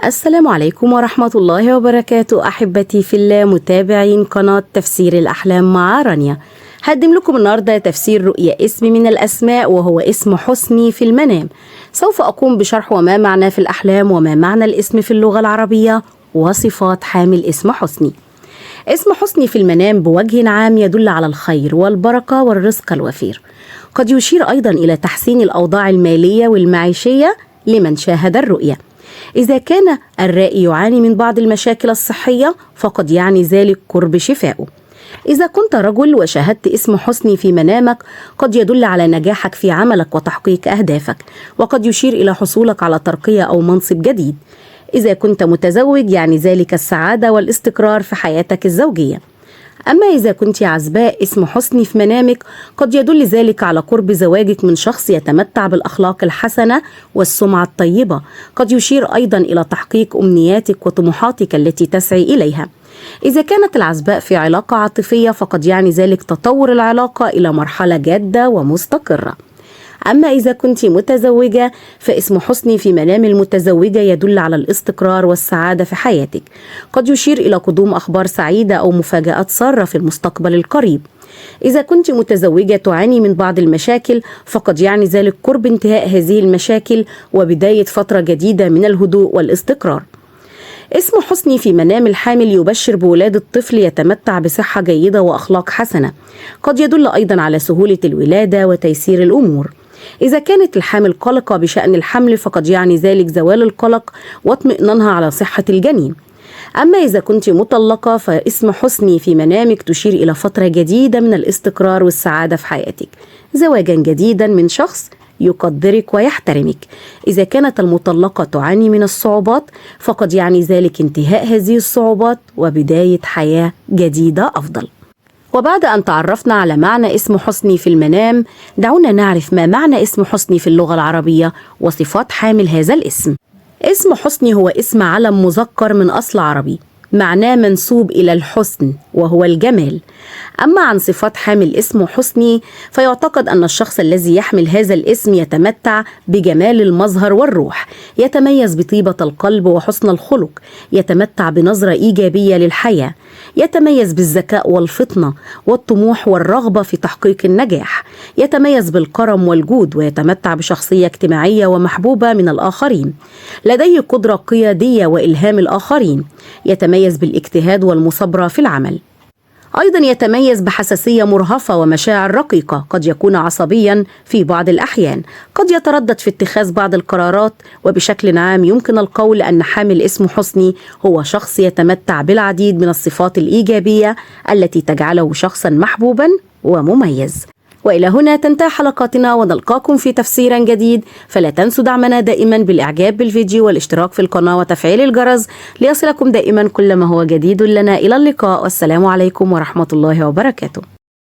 السلام عليكم ورحمة الله وبركاته. أحبتي في الله متابعين قناة تفسير الأحلام مع رانيا، هقدم لكم النهاردة تفسير رؤيا اسم من الأسماء وهو اسم حسني في المنام. سوف أقوم بشرح وما معنى في الأحلام وما معنى الاسم في اللغة العربية وصفات حامل اسم حسني. اسم حسني في المنام بوجه عام يدل على الخير والبركة والرزق الوفير، قد يشير أيضا إلى تحسين الأوضاع المالية والمعيشية لمن شاهد الرؤيا. إذا كان الرائي يعاني من بعض المشاكل الصحية فقد يعني ذلك قرب شفائه. إذا كنت رجل وشاهدت اسم حسني في منامك قد يدل على نجاحك في عملك وتحقيق أهدافك، وقد يشير إلى حصولك على ترقية أو منصب جديد. إذا كنت متزوج يعني ذلك السعادة والاستقرار في حياتك الزوجية. أما إذا كنت عزباء اسم حسني في منامك قد يدل ذلك على قرب زواجك من شخص يتمتع بالأخلاق الحسنة والسمعة الطيبة، قد يشير أيضا إلى تحقيق أمنياتك وطموحاتك التي تسعي إليها. إذا كانت العزباء في علاقة عاطفية فقد يعني ذلك تطور العلاقة إلى مرحلة جادة ومستقرة. أما إذا كنت متزوجة فاسم حسني في منام المتزوجة يدل على الاستقرار والسعادة في حياتك، قد يشير إلى قدوم أخبار سعيدة أو مفاجآت سارة في المستقبل القريب. إذا كنت متزوجة تعاني من بعض المشاكل فقد يعني ذلك قرب انتهاء هذه المشاكل وبداية فترة جديدة من الهدوء والاستقرار. اسم حسني في منام الحامل يبشر بولادة طفل يتمتع بصحة جيدة وأخلاق حسنة، قد يدل أيضا على سهولة الولادة وتيسير الأمور. إذا كانت الحامل قلقة بشأن الحمل فقد يعني ذلك زوال القلق واطمئنانها على صحة الجنين. أما إذا كنت مطلقة فاسم حسني في منامك تشير إلى فترة جديدة من الاستقرار والسعادة في حياتك، زواجا جديدا من شخص يقدرك ويحترمك. إذا كانت المطلقة تعاني من الصعوبات فقد يعني ذلك انتهاء هذه الصعوبات وبداية حياة جديدة أفضل. وبعد أن تعرفنا على معنى اسم حسني في المنام دعونا نعرف ما معنى اسم حسني في اللغة العربية وصفات حامل هذا الاسم. اسم حسني هو اسم علم مذكر من أصل عربي، معناه منسوب إلى الحسن وهو الجمال. أما عن صفات حامل اسم حسني فيعتقد أن الشخص الذي يحمل هذا الاسم يتمتع بجمال المظهر والروح، يتميز بطيبة القلب وحسن الخلق، يتمتع بنظرة إيجابية للحياة، يتميز بالذكاء والفطنة والطموح والرغبة في تحقيق النجاح، يتميز بالكرم والجود، ويتمتع بشخصية اجتماعية ومحبوبة من الآخرين، لديه قدرة قيادية وإلهام الآخرين، يتميز بالاجتهاد والمثابرة في العمل. أيضا يتميز بحساسية مرهفة ومشاعر رقيقة، قد يكون عصبيا في بعض الأحيان، قد يتردد في اتخاذ بعض القرارات. وبشكل عام يمكن القول أن حامل اسم حسني هو شخص يتمتع بالعديد من الصفات الإيجابية التي تجعله شخصا محبوبا ومميز. وإلى هنا تنتهي حلقاتنا ونلقاكم في تفسير جديد، فلا تنسوا دعمنا دائما بالإعجاب بالفيديو والاشتراك في القناة وتفعيل الجرس ليصلكم دائما كل ما هو جديد لنا. إلى اللقاء والسلام عليكم ورحمة الله وبركاته.